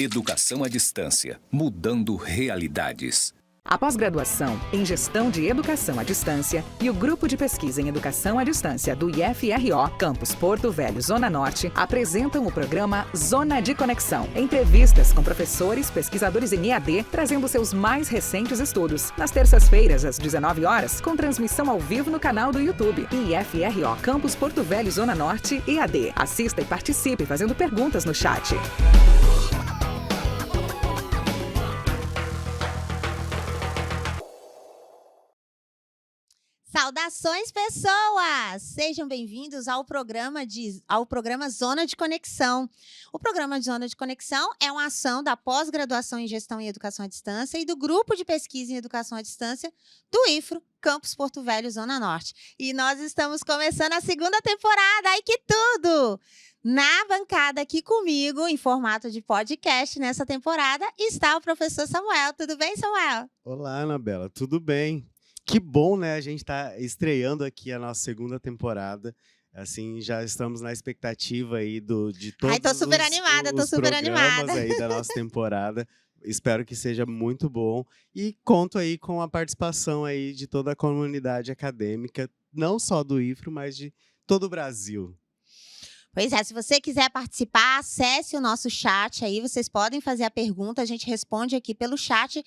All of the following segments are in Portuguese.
Educação à distância, mudando realidades. A pós-graduação em Gestão de Educação à Distância e o Grupo de Pesquisa em Educação à Distância do IFRO, Campus Porto Velho, Zona Norte, apresentam o programa Zona de Conexão. Entrevistas com professores, pesquisadores em EAD, trazendo seus mais recentes estudos. Nas terças-feiras, às 19 horas, com transmissão ao vivo no canal do YouTube. IFRO, Campus Porto Velho, Zona Norte, EAD. Assista e participe fazendo perguntas no chat. Saudações, pessoas! Sejam bem-vindos ao programa Zona de Conexão. O programa de Zona de Conexão é uma ação da pós-graduação em Gestão e Educação à Distância e do Grupo de Pesquisa em Educação à Distância do IFRO, Campus Porto Velho, Zona Norte. E nós estamos começando a segunda temporada, ai que tudo! Na bancada aqui comigo, em formato de podcast nessa temporada, está o professor Samuel. Tudo bem, Samuel? Olá, Anabela. Tudo bem? Que bom, né? A gente está estreando aqui a nossa segunda temporada. Assim, já estamos na expectativa aí de todos tô super animada. aí da nossa temporada. Espero que seja muito bom. E conto aí com a participação aí de toda a comunidade acadêmica, não só do IFRO, mas de todo o Brasil. Pois é, se você quiser participar, acesse o nosso chat aí, vocês podem fazer a pergunta, a gente responde aqui pelo chat.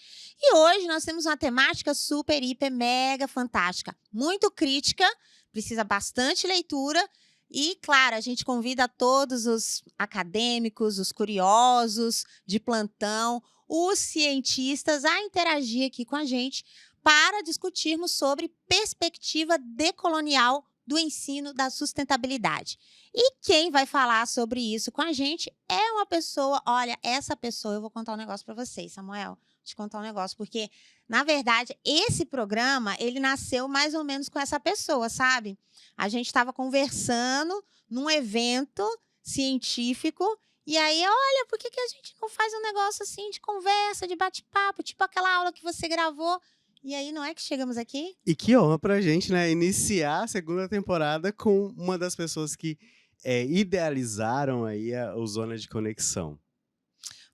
E hoje nós temos uma temática super, hiper, mega fantástica, muito crítica, precisa bastante leitura e, claro, a gente convida todos os acadêmicos, os curiosos de plantão, os cientistas a interagir aqui com a gente para discutirmos sobre perspectiva decolonial do ensino da sustentabilidade. E quem vai falar sobre isso com a gente é uma pessoa, olha, essa pessoa, eu vou contar um negócio para vocês, Samuel, vou te contar um negócio, porque, na verdade, esse programa, ele nasceu mais ou menos com essa pessoa, sabe? A gente estava conversando num evento científico, e aí, olha, por que a gente não faz um negócio assim de conversa, de bate-papo, tipo aquela aula que você gravou? E aí, não é que chegamos aqui? E que honra pra gente, né? Iniciar a segunda temporada com uma das pessoas que idealizaram aí o Zona de Conexão.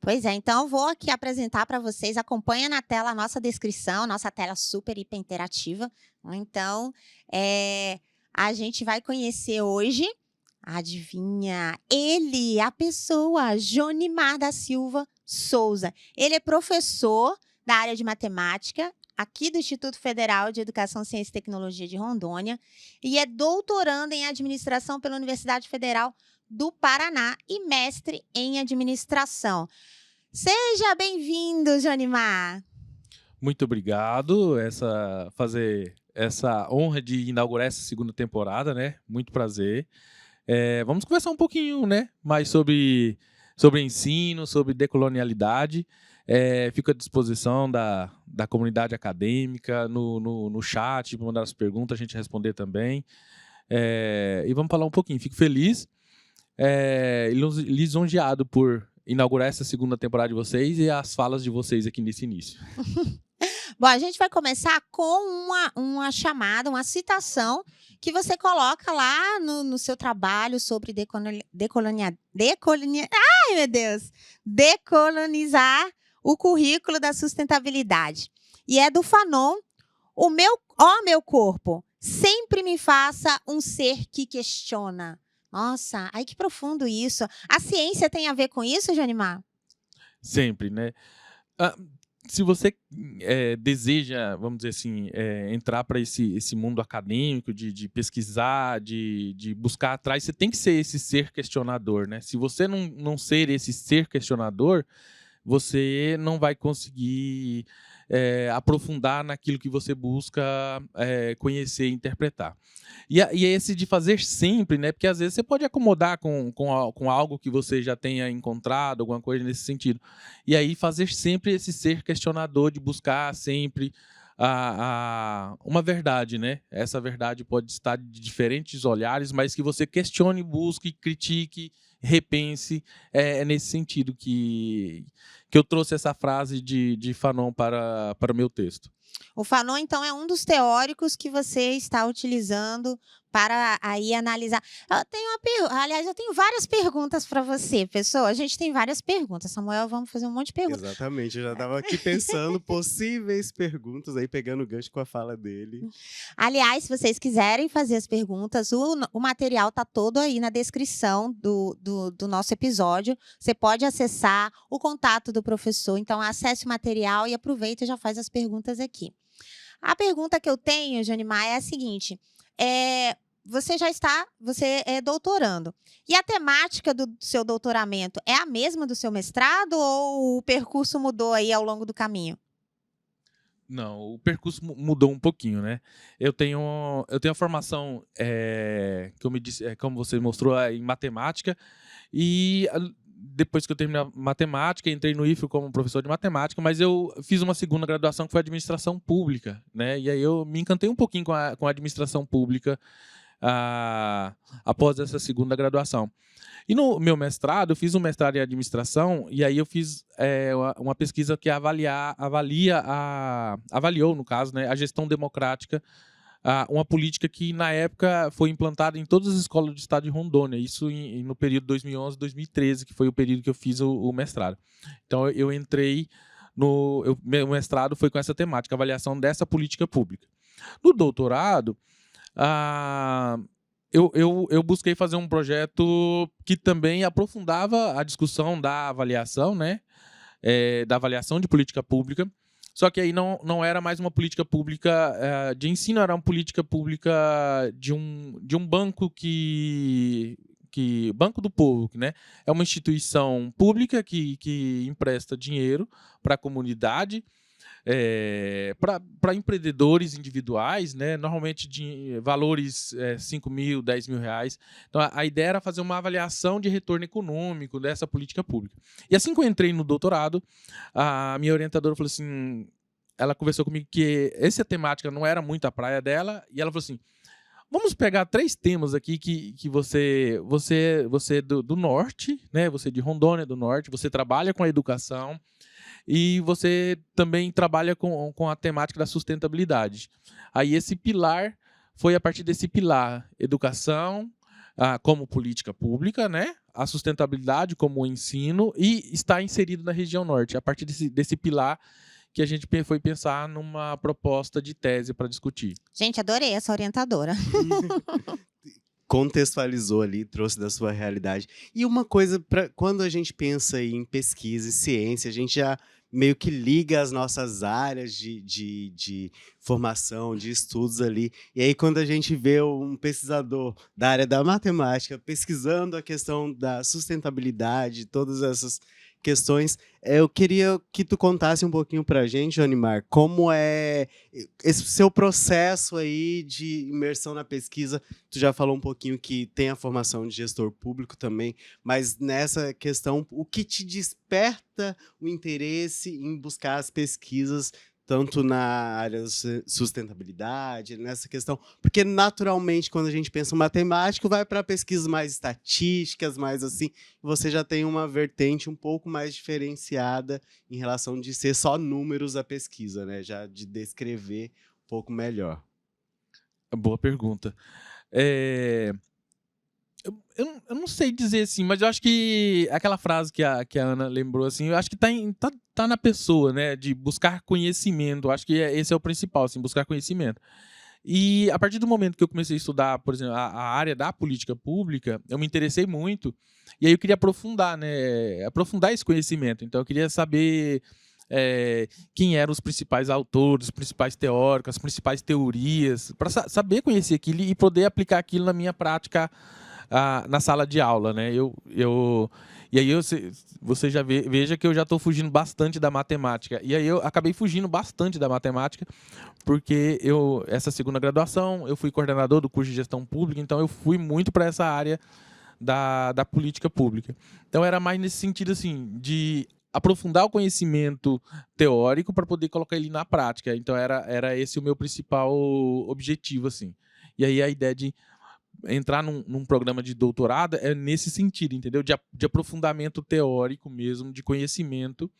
Pois é, então eu vou aqui apresentar para vocês, acompanha na tela a nossa descrição, nossa tela super hiper interativa. Então, a gente vai conhecer hoje, adivinha, ele, a pessoa, Jonimar da Silva Souza. Ele é professor da área de matemática, aqui do Instituto Federal de Educação, Ciência e Tecnologia de Rondônia, e é doutorando em administração pela Universidade Federal do Paraná e mestre em administração. Seja bem-vindo, Jonimar. Muito obrigado, fazer essa honra de inaugurar essa segunda temporada, né? Muito prazer. Vamos conversar um pouquinho, né? Mais sobre ensino, sobre decolonialidade. Fico à disposição da comunidade acadêmica, no chat, para mandar as perguntas, a gente responder também. E vamos falar um pouquinho. Fico feliz e lisonjeado por inaugurar essa segunda temporada de vocês e as falas de vocês aqui nesse início. Bom, a gente vai começar com uma chamada, uma citação que você coloca lá no seu trabalho sobre decolonizar o currículo da sustentabilidade. E é do Fanon, meu corpo, sempre me faça um ser que questiona. Nossa, ai que profundo isso. A ciência tem a ver com isso, Jonimar? Sempre, né? Se você deseja, vamos dizer assim, entrar para esse mundo acadêmico, de pesquisar, de buscar atrás, você tem que ser esse ser questionador, né? Se você não ser esse ser questionador, você não vai conseguir aprofundar naquilo que você busca conhecer e interpretar. E é esse de fazer sempre, né? Porque às vezes você pode acomodar com algo que você já tenha encontrado, alguma coisa nesse sentido. E aí fazer sempre esse ser questionador, de buscar sempre uma verdade, né? Essa verdade pode estar de diferentes olhares, mas que você questione, busque, critique, repense. É nesse sentido que eu trouxe essa frase de Fanon para o meu texto. O Fanon, então, é um dos teóricos que você está utilizando para aí analisar. Aliás, eu tenho várias perguntas para você, pessoal. A gente tem várias perguntas. Samuel, vamos fazer um monte de perguntas. Exatamente, eu já estava aqui pensando possíveis perguntas, aí pegando o gancho com a fala dele. Aliás, se vocês quiserem fazer as perguntas, o material está todo aí na descrição do nosso episódio. Você pode acessar o contato do professor. Então, acesse o material e aproveita e já faz as perguntas aqui. A pergunta que eu tenho, Jonimar, é a seguinte. Você é doutorando. E a temática do seu doutoramento é a mesma do seu mestrado ou o percurso mudou aí ao longo do caminho? Não, o percurso mudou um pouquinho, né? Eu tenho a formação, que eu me disse, como você mostrou, em matemática. E depois que eu terminei a matemática, entrei no IFRO como professor de matemática, mas eu fiz uma segunda graduação que foi administração pública, né? E aí eu me encantei um pouquinho com a administração pública após essa segunda graduação. E no meu mestrado, eu fiz um mestrado em administração, e aí eu fiz uma pesquisa que avaliou, no caso, né, a gestão democrática, uma política que, na época, foi implantada em todas as escolas do estado de Rondônia, isso no período 2011, 2013, que foi o período que eu fiz o mestrado. Então, eu entrei meu mestrado foi com essa temática, avaliação dessa política pública. No doutorado, eu busquei fazer um projeto que também aprofundava a discussão da avaliação, né? Da avaliação de política pública. Só que aí não era mais uma política pública de ensino, era uma política pública de um banco Banco do Povo, né? É uma instituição pública que empresta dinheiro para a comunidade, para empreendedores individuais, né? Normalmente de valores 5 mil, 10 mil reais. Então, a ideia era fazer uma avaliação de retorno econômico dessa política pública. E assim que eu entrei no doutorado, a minha orientadora falou assim, ela conversou comigo que essa temática não era muito a praia dela, e ela falou assim, vamos pegar 3 temas aqui que você é do norte, né? Você é de Rondônia, do norte, você trabalha com a educação, e você também trabalha com a temática da sustentabilidade. Aí esse pilar, foi a partir desse pilar, educação como política pública, né? A sustentabilidade como ensino, e está inserido na região norte. A partir desse pilar que a gente foi pensar numa proposta de tese para discutir. Gente, adorei essa orientadora. Contextualizou ali, trouxe da sua realidade. E uma coisa, quando a gente pensa em pesquisa e ciência, a gente já meio que liga as nossas áreas de formação, de estudos ali. E aí, quando a gente vê um pesquisador da área da matemática pesquisando a questão da sustentabilidade, todas essas questões, eu queria que tu contasse um pouquinho para a gente, Jonimar, como é esse seu processo aí de imersão na pesquisa. Tu já falou um pouquinho que tem a formação de gestor público também, mas nessa questão, o que te desperta o interesse em buscar as pesquisas, tanto na área de sustentabilidade, nessa questão? Porque, naturalmente, quando a gente pensa em matemático, vai para pesquisas mais estatísticas, mais assim, você já tem uma vertente um pouco mais diferenciada em relação de ser só números a pesquisa, né? Já de descrever um pouco melhor. Boa pergunta. Eu não sei dizer assim, mas eu acho que aquela frase que a Ana lembrou, assim, eu acho que tá na pessoa, né, de buscar conhecimento. Eu acho que esse é o principal, assim, buscar conhecimento. E a partir do momento que eu comecei a estudar, por exemplo, a área da política pública, eu me interessei muito, e aí eu queria aprofundar esse conhecimento. Então eu queria saber quem eram os principais autores, os principais teóricos, as principais teorias, para saber conhecer aquilo e poder aplicar aquilo na minha prática na sala de aula, né? E aí você já veja que eu já estou fugindo bastante da matemática. E aí eu acabei fugindo bastante da matemática, porque essa segunda graduação, eu fui coordenador do curso de gestão pública, então eu fui muito para essa área da política pública. Então era mais nesse sentido, assim, de aprofundar o conhecimento teórico para poder colocar ele na prática. Então era esse o meu principal objetivo, assim. E aí a ideia de entrar num programa de doutorado é nesse sentido, entendeu? De aprofundamento teórico mesmo, de conhecimento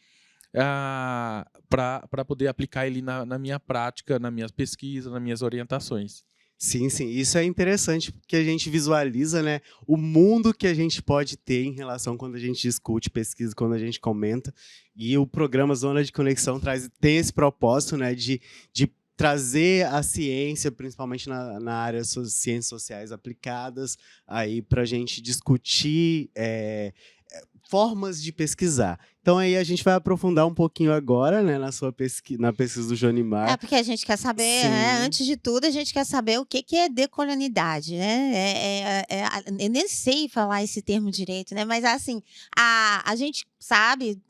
para poder aplicar ele na minha prática, nas minhas pesquisas, nas minhas orientações. Sim, sim. Isso é interessante porque a gente visualiza, né, o mundo que a gente pode ter em relação quando a gente discute pesquisa, quando a gente comenta. E o programa Zona de Conexão tem esse propósito, né, de trazer a ciência, principalmente na área de ciências sociais aplicadas, aí para a gente discutir formas de pesquisar. Então aí a gente vai aprofundar um pouquinho agora, né, na pesquisa do Jonimar. Porque a gente quer saber, antes de tudo, a gente quer saber o que é decolonialidade, né? Eu nem sei falar esse termo direito, né? Mas assim, a gente sabe,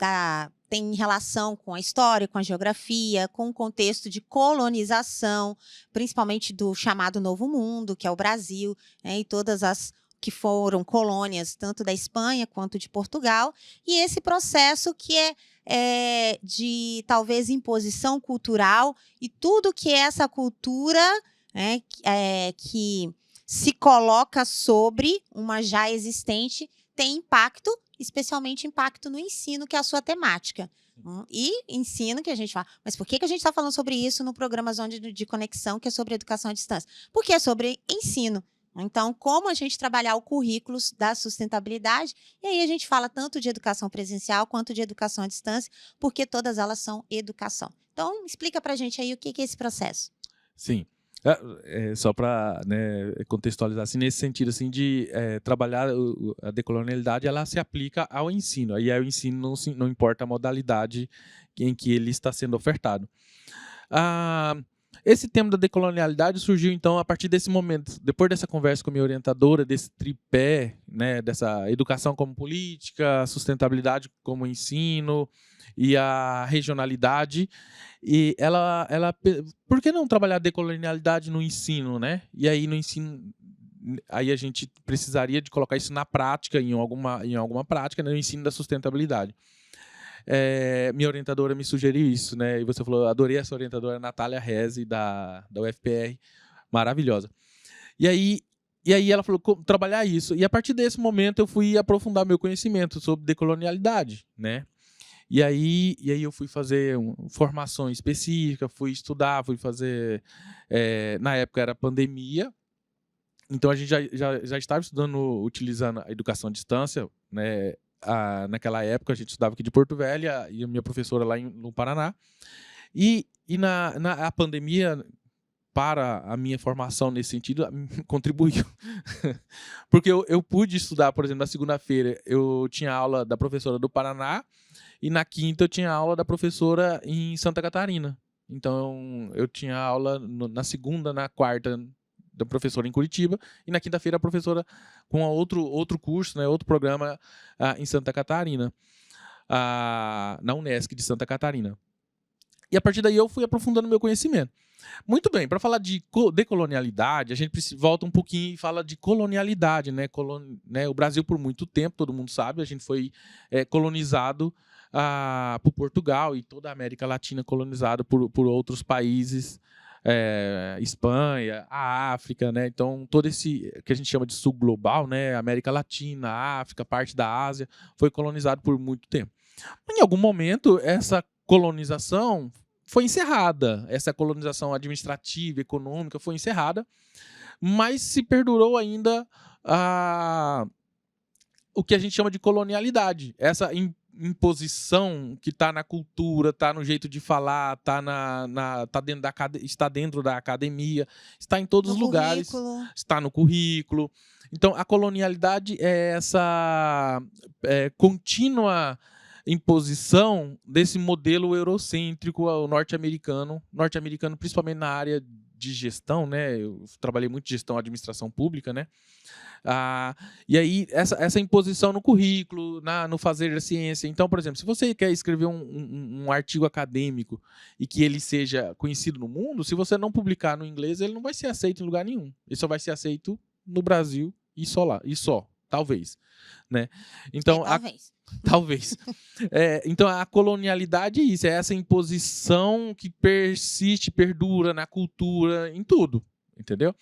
tem relação com a história, com a geografia, com o contexto de colonização, principalmente do chamado Novo Mundo, que é o Brasil, né, e todas as que foram colônias, tanto da Espanha quanto de Portugal, e esse processo que é de, talvez, imposição cultural, e tudo que essa cultura, né, que se coloca sobre uma já existente, tem impacto, especialmente impacto no ensino, que é a sua temática. E ensino que a gente fala, mas por que a gente está falando sobre isso no programa Zona de Conexão, que é sobre educação à distância? Porque é sobre ensino. Então, como a gente trabalhar o currículo da sustentabilidade, e aí a gente fala tanto de educação presencial quanto de educação à distância, porque todas elas são educação. Então, explica para a gente aí o que é esse processo. Sim. Só para, né, contextualizar, assim, nesse sentido assim, de trabalhar a decolonialidade, ela se aplica ao ensino. Aí o ensino não importa a modalidade em que ele está sendo ofertado. Esse tema da decolonialidade surgiu, então, a partir desse momento, depois dessa conversa com a minha orientadora, desse tripé, né, dessa educação como política, sustentabilidade como ensino e a regionalidade. E ela por que não trabalhar a decolonialidade no ensino, né? E aí no ensino, aí a gente precisaria de colocar isso na prática, em alguma prática, né, no ensino da sustentabilidade. Minha orientadora me sugeriu isso, né? E você falou, adorei essa orientadora, Natália Reze, da UFPR, maravilhosa. E aí ela falou, trabalhar isso. E a partir desse momento eu fui aprofundar meu conhecimento sobre decolonialidade, né? E aí eu fui fazer uma formação específica, fui estudar, fui fazer... na época era pandemia, então a gente já estava estudando, utilizando a educação à distância, né? Naquela época a gente estudava aqui de Porto Velho e a minha professora lá no Paraná. E a pandemia, para a minha formação nesse sentido, contribuiu. Porque eu pude estudar, por exemplo, na segunda-feira eu tinha aula da professora do Paraná e na quinta eu tinha aula da professora em Santa Catarina. Então eu tinha aula na segunda, na quarta da professora em Curitiba e na quinta-feira a professora com outro curso, né, outro programa em Santa Catarina, na Unesc de Santa Catarina. E a partir daí eu fui aprofundando meu conhecimento. Muito bem, para falar de decolonialidade, a gente volta um pouquinho e fala de colonialidade, né? O Brasil, por muito tempo, todo mundo sabe, a gente foi colonizado por Portugal e toda a América Latina colonizada por outros países, Espanha, a África, né? Então todo esse que a gente chama de sul global, né? América Latina, África, parte da Ásia, foi colonizado por muito tempo. Em algum momento essa colonização foi encerrada, essa colonização administrativa, econômica foi encerrada, mas se perdurou ainda o que a gente chama de colonialidade, essa imposição que está na cultura, está no jeito de falar, está dentro da academia, está em todos os lugares, está no currículo. Então, a colonialidade é essa contínua imposição desse modelo eurocêntrico norte-americano principalmente na área de gestão, né? Eu trabalhei muito em gestão, administração pública, né? E aí essa imposição no currículo, no fazer da ciência. Então, por exemplo, se você quer escrever um artigo acadêmico e que ele seja conhecido no mundo, se você não publicar no inglês, ele não vai ser aceito em lugar nenhum. Ele só vai ser aceito no Brasil e só, talvez, né? Então, talvez. Então, a colonialidade é isso, é essa imposição que persiste, perdura na cultura, em tudo. entendeu?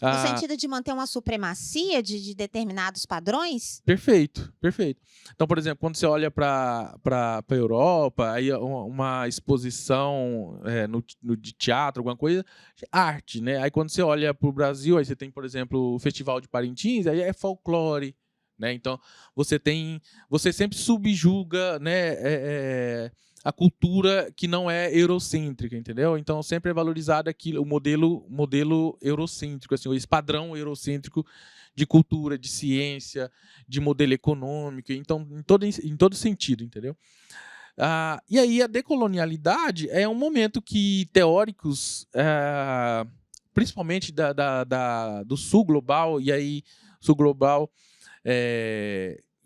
No sentido de manter uma supremacia de determinados padrões? Perfeito, perfeito. Então, por exemplo, quando você olha para a Europa, aí uma exposição de teatro, alguma coisa, arte, né? Aí quando você olha para o Brasil, aí você tem, por exemplo, o Festival de Parintins, aí é folclore, né? Então, você sempre subjuga, né, a cultura que não é eurocêntrica, entendeu? Então, sempre é valorizado aquilo, o modelo eurocêntrico, assim, esse padrão eurocêntrico de cultura, de ciência, de modelo econômico, então, em todo sentido, entendeu? E aí, a decolonialidade é um momento que teóricos, principalmente do sul global, e aí, sul global,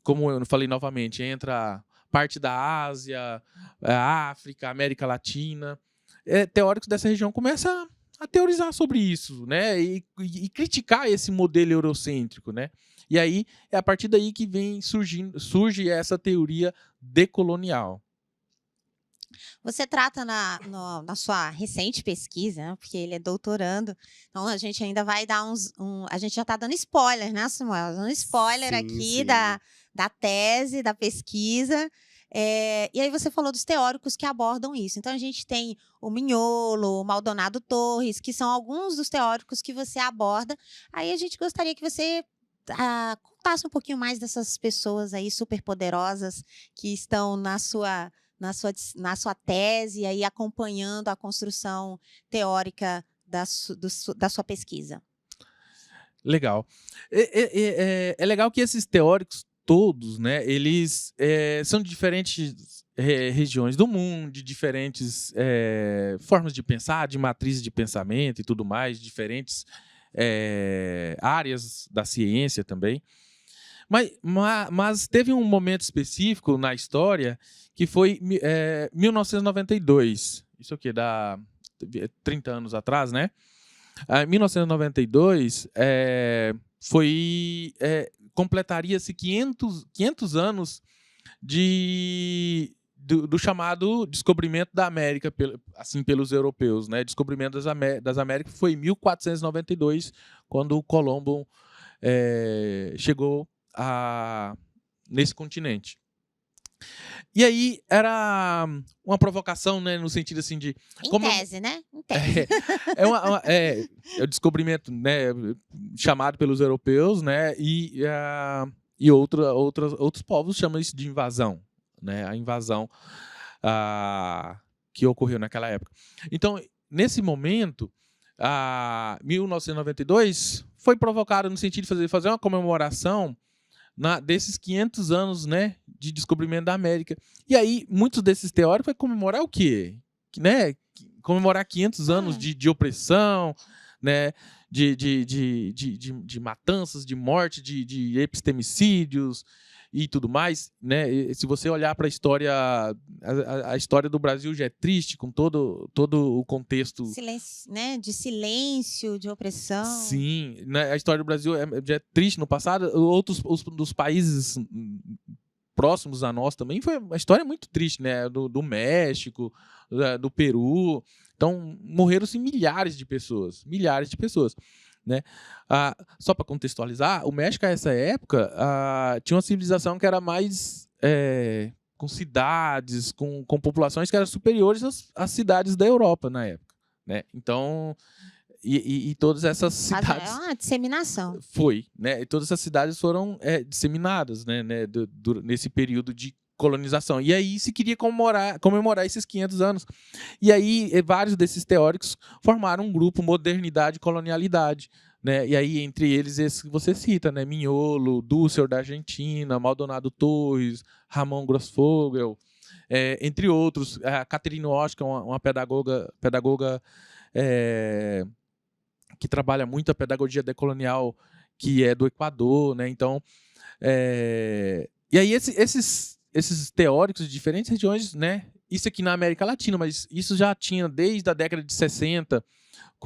como eu falei novamente, entra parte da Ásia, a África, a América Latina. Teóricos dessa região começam a teorizar sobre isso, né? E criticar esse modelo eurocêntrico, né? E aí é a partir daí que surge essa teoria decolonial. Você trata na sua recente pesquisa, né, porque ele é doutorando, então a gente ainda vai dar a gente já está dando spoiler, né, Samuel? Um spoiler Sim, aqui sim. da tese, da pesquisa. E aí você falou dos teóricos que abordam isso. Então a gente tem o Mignolo, o Maldonado Torres, que são alguns dos teóricos que você aborda. Aí a gente gostaria que você contasse um pouquinho mais dessas pessoas aí superpoderosas que estão na sua tese, aí acompanhando a construção teórica da sua pesquisa. Legal. É legal que esses teóricos todos, né, eles são de diferentes regiões do mundo, de diferentes formas de pensar, de matrizes de pensamento e tudo mais, diferentes áreas da ciência também. Mas teve um momento específico na história que foi 1992. Isso aqui dá 30 anos atrás, né? 1992 completaria-se 500 anos do chamado descobrimento da América assim, pelos europeus, né? Descobrimento das Américas foi em 1492, quando o Colombo chegou nesse continente. E aí era uma provocação, né, no sentido assim de... Em tese, né? Em tese. É o descobrimento, né, chamado pelos europeus, né, e outros povos chamam isso de invasão, né, a invasão que ocorreu naquela época. Então, nesse momento, 1992 foi provocado no sentido de fazer uma comemoração desses 500 anos, né, de descobrimento da América. E aí, muitos desses teóricos vai comemorar o quê? Né? Comemorar 500 anos de opressão, né, de matanças, de morte, de epistemicídios e tudo mais, né? E se você olhar para a história do Brasil já é triste, com todo o contexto... Silêncio, né? De silêncio, de opressão. Sim, né? A história do Brasil já é triste no passado. Outros dos países próximos a nós também foi uma história muito triste, né? Do México, do Peru. Então, morreram-se milhares de pessoas, né? Só para contextualizar, o México, a essa época, tinha uma civilização que era mais com cidades, com populações que eram superiores às cidades da Europa na época, né? Então, e todas essas cidades... É uma disseminação. Foi, né? E todas essas cidades foram disseminadas, né? Nesse período de colonização. E aí se queria comemorar esses 500 anos. E aí vários desses teóricos formaram um grupo, Modernidade e Colonialidade, né? E aí entre eles esse que você cita, né? Mignolo, Dussel da Argentina, Maldonado Torres, Ramon Grossfogel, entre outros. A Catherine Walsh, que é uma pedagoga que trabalha muito a pedagogia decolonial, que é do Equador, né? Então, e aí esses teóricos de diferentes regiões, né? Isso aqui na América Latina, mas isso já tinha desde a década de 60,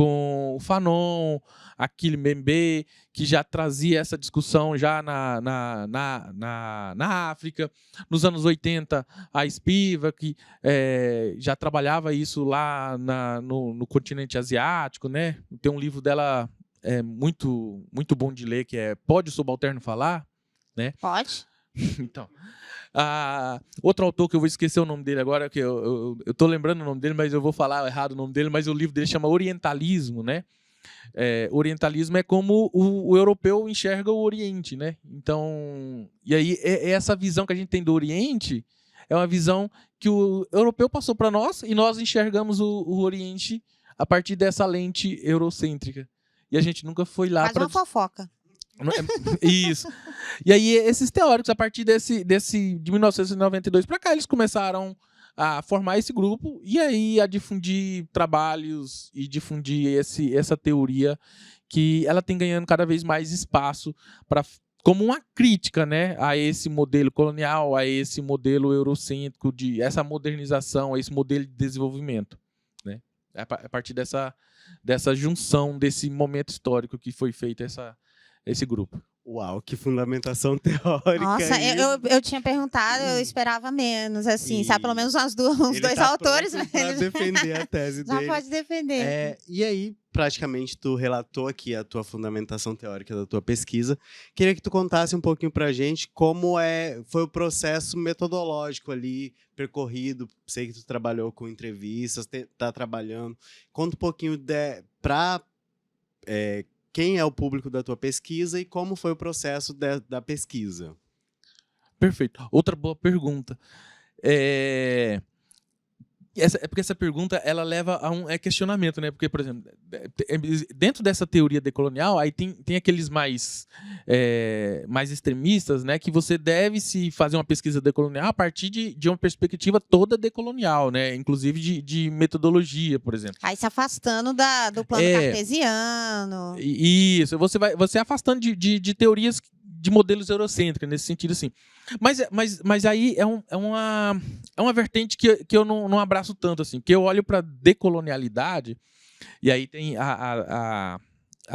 com o Fanon, Achille Mbembe, que já trazia essa discussão já na África. Nos anos 80, a Spivak já trabalhava isso lá no continente asiático, né? Tem um livro dela muito, muito bom de ler, que é Pode o Subalterno Falar? Né? Pode. Então, outro autor que eu vou esquecer o nome dele agora, que eu tô lembrando o nome dele, mas eu vou falar errado o nome dele, mas o livro dele chama Orientalismo, né? Orientalismo é como o europeu enxerga o Oriente, né? Então, e aí essa visão que a gente tem do Oriente é uma visão que o europeu passou para nós e nós enxergamos o Oriente a partir dessa lente eurocêntrica. E a gente nunca foi lá para... Faz uma fofoca. Isso. E aí esses teóricos, a partir de 1992 para cá, eles começaram a formar esse grupo e aí a difundir trabalhos e difundir essa teoria, que ela tem ganhando cada vez mais espaço como uma crítica, né, a esse modelo colonial, a esse modelo eurocêntrico, essa modernização, a esse modelo de desenvolvimento, né? A partir dessa junção, desse momento histórico que foi feito esse grupo. Uau, que fundamentação teórica. Nossa, eu tinha perguntado, eu esperava menos, assim, sabe? Pelo menos uns dois autores. Para defender a tese já dele. pode defender. E aí, praticamente, tu relatou aqui a tua fundamentação teórica da tua pesquisa. Queria que tu contasse um pouquinho pra gente como foi o processo metodológico ali, percorrido. Sei que tu trabalhou com entrevistas, tá trabalhando. Conta um pouquinho para quem é o público da tua pesquisa e como foi o processo da pesquisa. Perfeito. Outra boa pergunta. Porque essa pergunta ela leva a um questionamento, né? Porque, por exemplo, dentro dessa teoria decolonial, aí tem aqueles mais extremistas, né? Que você deve se fazer uma pesquisa decolonial a partir de uma perspectiva toda decolonial, né? Inclusive de metodologia, por exemplo. Aí se afastando do plano cartesiano. Isso, você afastando de teorias, de modelos eurocêntricos, nesse sentido, assim. Mas aí é uma vertente que eu não abraço tanto, assim, que eu olho para decolonialidade, e aí tem a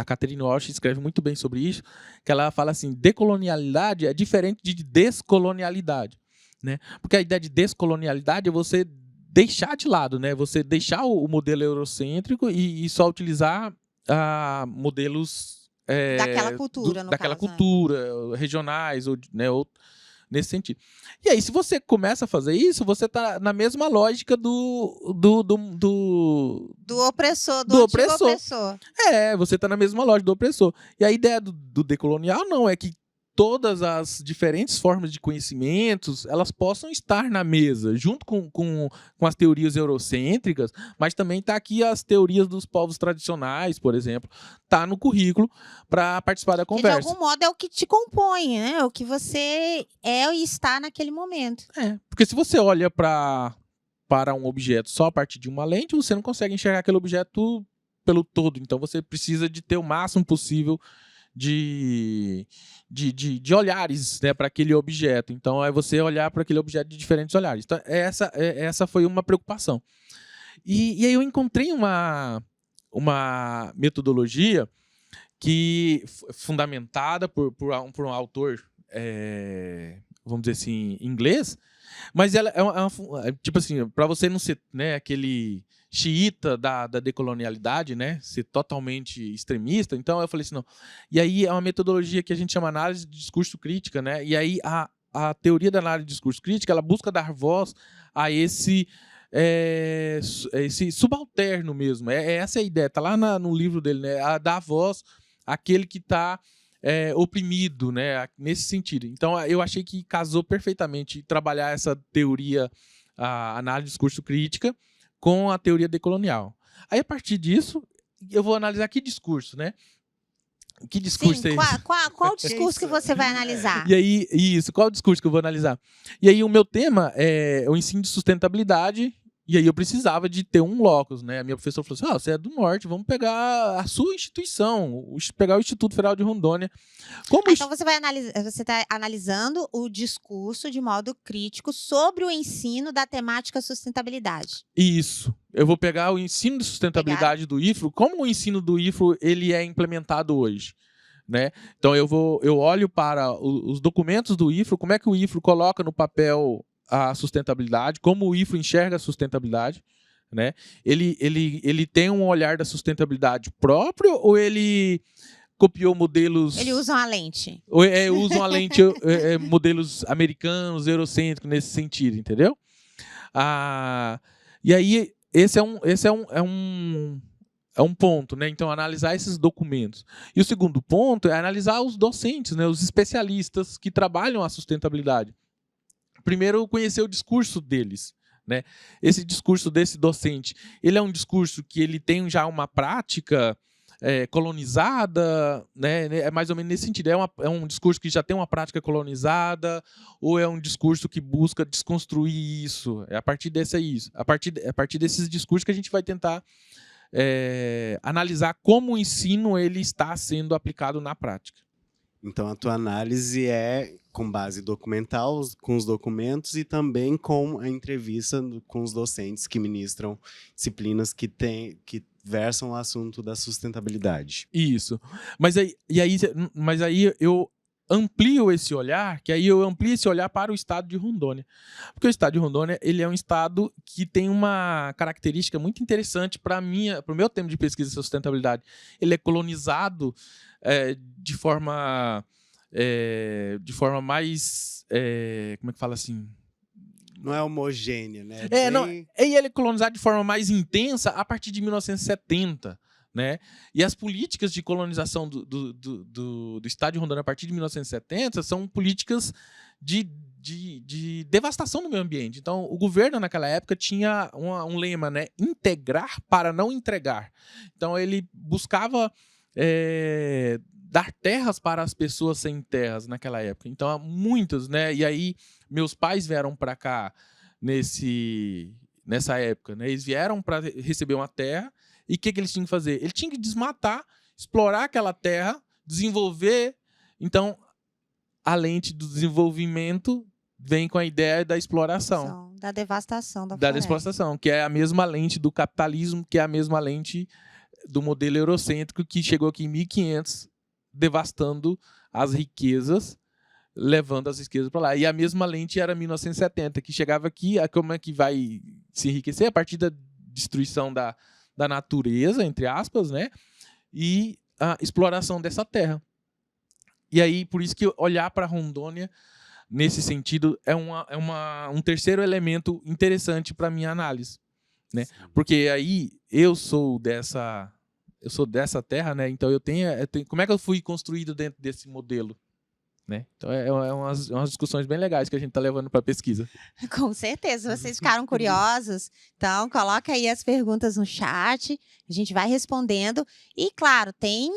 Catherine Walsh escreve muito bem sobre isso, que ela fala assim, decolonialidade é diferente de descolonialidade, né? Porque a ideia de descolonialidade é você deixar de lado, né? Você deixar o modelo eurocêntrico e só utilizar modelos daquela cultura, daquela cultura, regionais, ou nesse sentido. E aí, se você começa a fazer isso, você está na mesma lógica do opressor, do opressor. Você está na mesma lógica do opressor. E a ideia do decolonial não é que todas as diferentes formas de conhecimentos elas possam estar na mesa, junto com as teorias eurocêntricas, mas também está aqui as teorias dos povos tradicionais, por exemplo, está no currículo para participar da conversa. Que de algum modo é o que te compõe, né? O que você é e está naquele momento. Porque se você olha para um objeto só a partir de uma lente, você não consegue enxergar aquele objeto pelo todo. Então você precisa de ter o máximo possível de olhares, né, para aquele objeto. Então, é você olhar para aquele objeto de diferentes olhares. Então, essa foi uma preocupação. E aí eu encontrei uma metodologia que fundamentada por um autor, vamos dizer assim, inglês, mas ela tipo assim, para você não ser, né, aquele xiita da decolonialidade, né, ser totalmente extremista. Então eu falei assim, não. E aí é uma metodologia que a gente chama análise de discurso crítica, né? E aí a teoria da análise de discurso crítica, ela busca dar voz a esse subalterno mesmo. Essa é a ideia, tá lá no livro dele, né? A dar voz àquele que está oprimido, né? Nesse sentido. Então eu achei que casou perfeitamente trabalhar essa teoria, a análise de discurso crítica, com a teoria decolonial. Aí, a partir disso, eu vou analisar que discurso, né? Que discurso é esse? Qual o discurso que você vai analisar? E aí, qual o discurso que eu vou analisar? E aí, o meu tema é o ensino de sustentabilidade E aí eu precisava de ter um locus, né? A minha professora falou assim, você é do norte, vamos pegar a sua instituição, pegar o Instituto Federal de Rondônia. Então você está analisando o discurso de modo crítico sobre o ensino da temática sustentabilidade. Isso. Eu vou pegar o ensino de sustentabilidade do IFRO, como o ensino do IFRO ele é implementado hoje. Né? Então eu olho para os documentos do IFRO, como é que o IFRO coloca no papel a sustentabilidade, como o IFRO enxerga a sustentabilidade, né? Ele tem um olhar da sustentabilidade próprio ou ele copiou modelos... Ele usa uma lente. Ou usa uma lente, modelos americanos, eurocêntricos, nesse sentido, entendeu? E aí, esse é um ponto, né? Então, analisar esses documentos. E o segundo ponto é analisar os docentes, né? Os especialistas que trabalham a sustentabilidade. Primeiro, conhecer o discurso deles, né? Esse discurso desse docente, ele é um discurso que ele tem já uma prática colonizada, né? É mais ou menos nesse sentido. É um discurso que já tem uma prática colonizada ou é um discurso que busca desconstruir isso? É a partir desses discursos que a gente vai tentar analisar como o ensino ele está sendo aplicado na prática. Então, a tua análise é com base documental, com os documentos e também com a entrevista com os docentes que ministram disciplinas que versam o assunto da sustentabilidade. Isso. Mas aí eu amplio esse olhar, para o estado de Rondônia. Porque o estado de Rondônia ele é um estado que tem uma característica muito interessante para o meu tema de pesquisa de sustentabilidade. Ele é colonizado de forma mais... como é que fala assim? Não é homogênea, né? E ele é colonizado de forma mais intensa a partir de 1970. Né? E as políticas de colonização do estado de Rondônia a partir de 1970 são políticas de devastação do meio ambiente. Então, o governo naquela época tinha um lema, né? Integrar para não entregar. Então, ele buscava dar terras para as pessoas sem terras naquela época. Então, há muitos, né? E aí, meus pais vieram para cá nessa época, né? Eles vieram para receber uma terra. E o que eles tinham que fazer? Eles tinham que desmatar, explorar aquela terra, desenvolver. Então, a lente do desenvolvimento vem com a ideia da exploração. Da devastação da floresta. Da devastação, que é a mesma lente do capitalismo, que é a mesma lente do modelo eurocêntrico que chegou aqui em 1500, devastando as riquezas, levando as riquezas para lá. E a mesma lente era 1970, que chegava aqui, como é que vai se enriquecer? A partir da destruição da natureza, entre aspas, né? E a exploração dessa terra. E aí, por isso que olhar para Rondônia, nesse sentido, é um terceiro elemento interessante para a minha análise. Né? Porque aí, eu sou dessa terra, né? Então, como é que eu fui construído dentro desse modelo? Né? Então, umas discussões bem legais que a gente está levando para a pesquisa. Com certeza, vocês ficaram curiosos? Então, coloca aí as perguntas no chat, a gente vai respondendo. E, claro, tem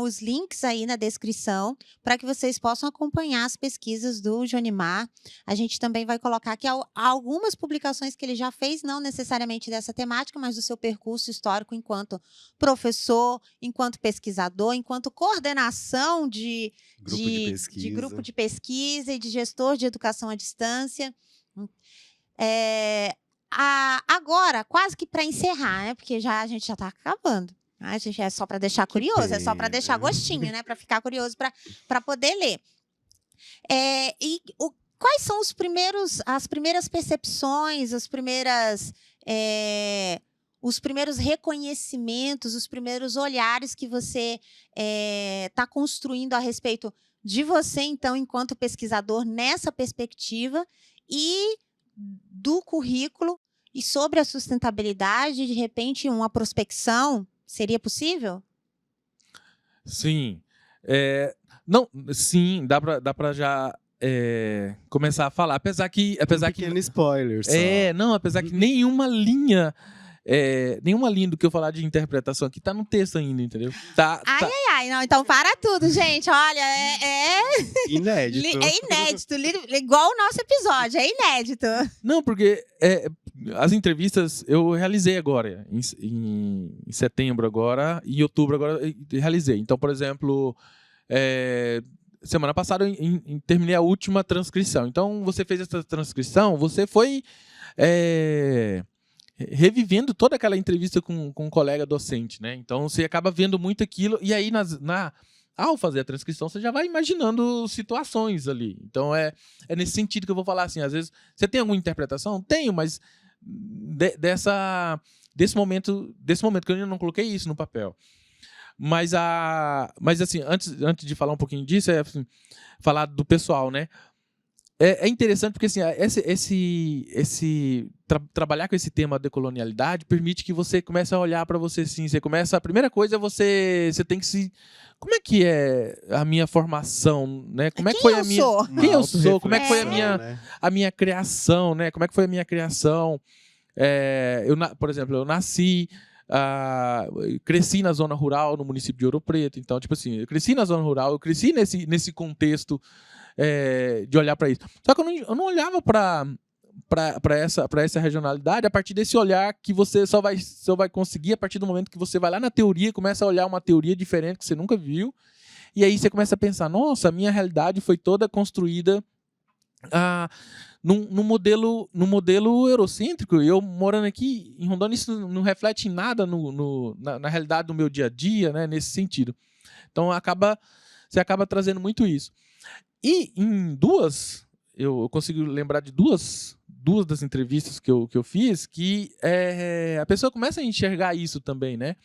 os links aí na descrição para que vocês possam acompanhar as pesquisas do Jonimar. A gente também vai colocar aqui algumas publicações que ele já fez, não necessariamente dessa temática, mas do seu percurso histórico enquanto professor, enquanto pesquisador, enquanto coordenação de grupo de pesquisa e de gestor de educação à distância. Agora, quase que para encerrar, né? Porque a gente já está acabando. A gente é só para deixar curioso, é só para deixar gostinho, né? Para ficar curioso, para poder ler. Quais são as primeiras percepções, os primeiros reconhecimentos, os primeiros olhares que você está construindo a respeito de você, então, enquanto pesquisador, nessa perspectiva e do currículo e sobre a sustentabilidade, de repente, uma prospecção, seria possível? Sim. Sim, dá para já começar a falar. Apesar que pequeno spoiler só. Apesar que nenhuma linha nenhuma linha do que eu falar de interpretação aqui tá no texto ainda, entendeu? Ai, não, então para tudo, gente. Olha, Inédito. é inédito, igual o nosso episódio, é inédito. Não, porque as entrevistas eu realizei agora, em setembro agora, em outubro agora, eu realizei. Então, por exemplo, semana passada eu terminei a última transcrição. Então, você fez essa transcrição, você foi revivendo toda aquela entrevista com um colega docente, né? Então, você acaba vendo muito aquilo, e aí ao fazer a transcrição, você já vai imaginando situações ali. Então, é nesse sentido que eu vou falar assim, às vezes, você tem alguma interpretação? Tenho, mas desse momento que eu ainda não coloquei isso no papel. Mas assim, antes de falar um pouquinho disso, assim, falar do pessoal, né? É interessante porque assim, trabalhar com esse tema da decolonialidade permite que você comece a olhar para você assim. A primeira coisa é você tem que se... Como é que é a minha formação, né? Como é que foi a minha... Quem eu sou? Como é que foi a minha criação, né? Como é que foi a minha criação? Por exemplo, eu nasci... cresci na zona rural no município de Ouro Preto. Então, tipo assim, eu cresci na zona rural, eu cresci nesse contexto de olhar para isso. Só que eu não olhava para essa regionalidade a partir desse olhar que você só vai conseguir a partir do momento que você vai lá na teoria, começa a olhar uma teoria diferente que você nunca viu, e aí você começa a pensar, nossa, a minha realidade foi toda construída num modelo eurocêntrico. Eu morando aqui em Rondônia, isso não reflete em nada na realidade do meu dia a dia, né, nesse sentido. Então você acaba trazendo muito isso. E eu consigo lembrar de duas das entrevistas que eu fiz, que a pessoa começa a enxergar isso também, né?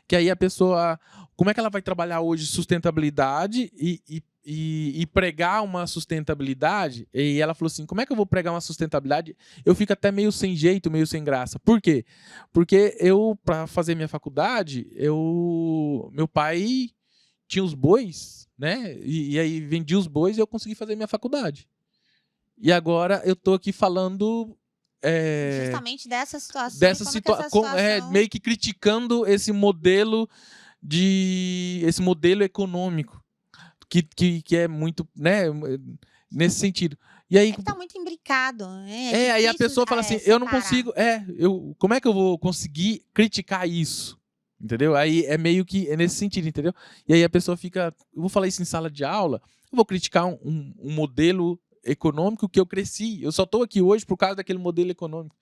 Que aí a pessoa, como é que ela vai trabalhar hoje sustentabilidade e pregar uma sustentabilidade? E ela falou assim, como é que eu vou pregar uma sustentabilidade? Eu fico até meio sem jeito, meio sem graça. Por quê? Porque para fazer minha faculdade, meu pai tinha os bois, né? E aí vendia os bois e eu consegui fazer minha faculdade. E agora eu tô aqui falando... justamente dessa situação. Meio que criticando esse modelo econômico. Que é muito, né, nesse sentido. E aí, tá muito imbricado. Aí a pessoa fala assim, eu não consigo... como é que eu vou conseguir criticar isso? Entendeu? Aí é meio que nesse sentido, entendeu? E aí a pessoa fica... Eu vou falar isso em sala de aula, eu vou criticar um modelo econômico que eu cresci. Eu só estou aqui hoje por causa daquele modelo econômico.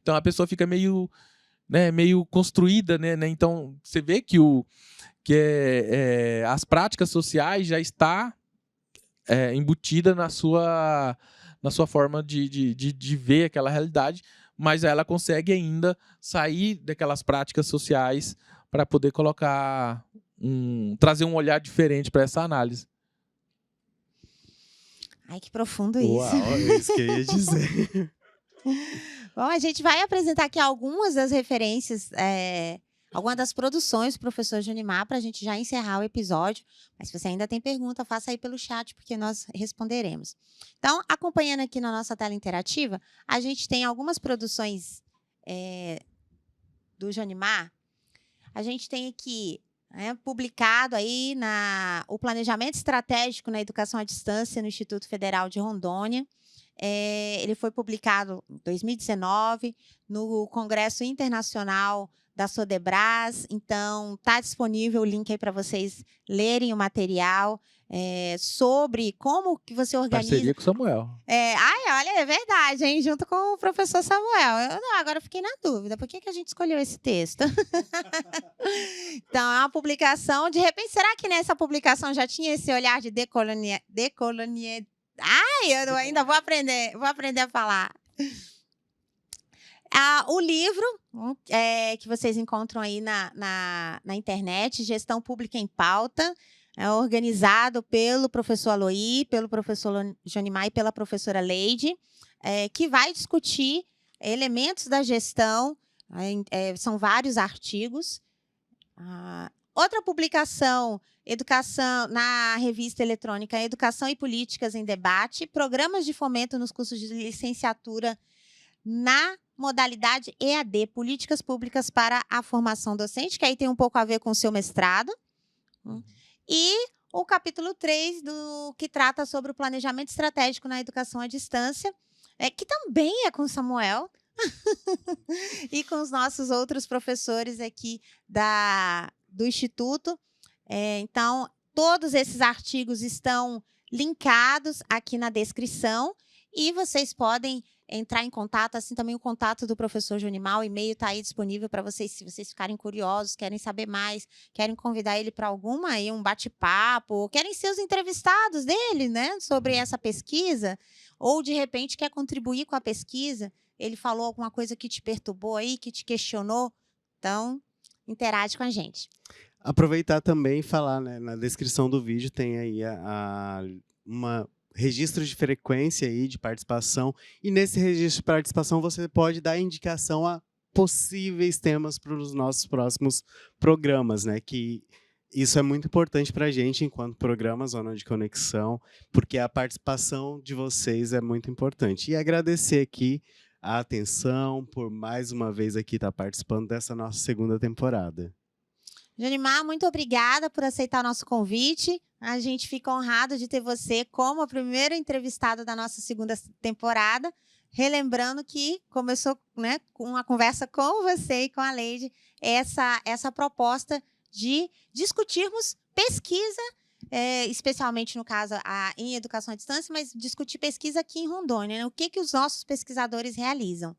Então a pessoa fica meio construída, né? Então você vê que as práticas sociais já está embutida na sua forma de ver aquela realidade, mas ela consegue ainda sair daquelas práticas sociais para poder trazer um olhar diferente para essa análise. Ai, que profundo isso. Uau, é isso que eu ia dizer. Bom, a gente vai apresentar aqui algumas das referências, algumas das produções do professor Junimar, para a gente já encerrar o episódio. Mas se você ainda tem pergunta, faça aí pelo chat, porque nós responderemos. Então, acompanhando aqui na nossa tela interativa, a gente tem algumas produções do Junimar. A gente tem aqui publicado aí o Planejamento Estratégico na Educação à Distância no Instituto Federal de Rondônia. Ele foi publicado em 2019 no Congresso Internacional da Sodebras. Então, está disponível o link aí para vocês lerem o material sobre como que você organiza... Parceria com o Samuel. Olha, é verdade, hein? Junto com o professor Samuel. Agora eu fiquei na dúvida. Por que a gente escolheu esse texto? Então, é uma publicação... De repente, será que nessa publicação já tinha esse olhar de eu ainda vou aprender a falar. O livro que vocês encontram aí na internet, Gestão Pública em Pauta, é organizado pelo professor Aloy, pelo professor Junimar e pela professora Leide, que vai discutir elementos da gestão, são vários artigos. Outra publicação, educação na revista eletrônica Educação e Políticas em Debate, programas de fomento nos cursos de licenciatura na modalidade EAD, Políticas Públicas para a Formação Docente, que aí tem um pouco a ver com o seu mestrado. E o capítulo 3, que trata sobre o planejamento estratégico na educação à distância, que também é com o Samuel e com os nossos outros professores aqui do Instituto. Então, todos esses artigos estão linkados aqui na descrição e vocês podem entrar em contato, assim também o contato do professor Junimar, o e-mail está aí disponível para vocês, se vocês ficarem curiosos, querem saber mais, querem convidar ele para um bate-papo, ou querem ser os entrevistados dele, né, sobre essa pesquisa, ou de repente quer contribuir com a pesquisa, ele falou alguma coisa que te perturbou aí, que te questionou, então interage com a gente. Aproveitar também e falar, né, na descrição do vídeo tem aí uma registro de frequência aí de participação, e nesse registro de participação você pode dar indicação a possíveis temas para os nossos próximos programas, né? Que isso é muito importante para a gente enquanto programa Zona de Conexão, porque a participação de vocês é muito importante. E agradecer aqui a atenção por mais uma vez aqui estar participando dessa nossa segunda temporada. Junimar, muito obrigada por aceitar o nosso convite. A gente fica honrado de ter você como o primeiro entrevistado da nossa segunda temporada. Relembrando que começou, né, com uma conversa com você e com a Leide, essa proposta de discutirmos pesquisa, especialmente no caso em educação à distância, mas discutir pesquisa aqui em Rondônia, né? O que os nossos pesquisadores realizam.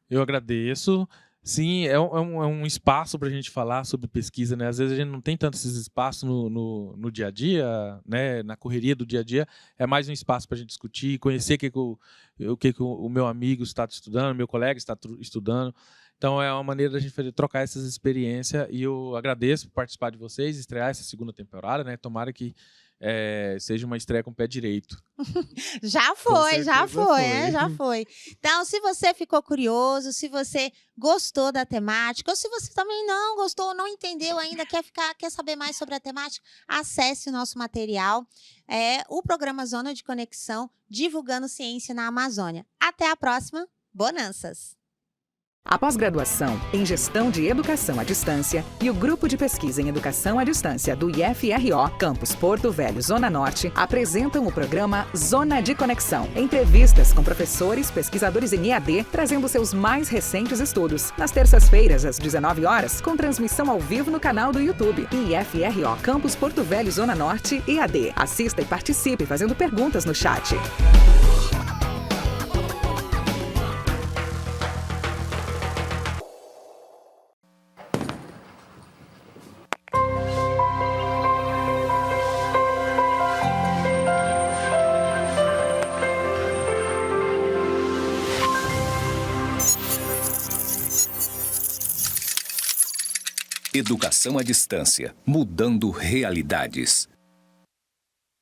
Eu agradeço. Sim, é um espaço para a gente falar sobre pesquisa, né? Às vezes a gente não tem tanto esses espaços no dia a dia, né? Na correria do dia a dia. É mais um espaço para a gente discutir, conhecer o que o meu amigo está estudando, meu colega está estudando. Então é uma maneira da gente trocar essas experiências, e eu agradeço por participar de vocês, estrear essa segunda temporada, né? Tomara que seja uma estreia com o pé direito. Já foi. Então, se você ficou curioso, se você gostou da temática, ou se você também não gostou, não entendeu ainda, quer saber mais sobre a temática, acesse o nosso material, o programa Zona de Conexão, divulgando ciência na Amazônia. Até a próxima, bonanças! A pós-graduação em Gestão de Educação à Distância e o Grupo de Pesquisa em Educação à Distância do IFRO, Campus Porto Velho, Zona Norte, apresentam o programa Zona de Conexão. Entrevistas com professores, pesquisadores em EAD, trazendo seus mais recentes estudos. Nas terças-feiras, às 19 horas, com transmissão ao vivo no canal do YouTube. IFRO, Campus Porto Velho, Zona Norte, EAD. Assista e participe fazendo perguntas no chat. Educação à distância, mudando realidades.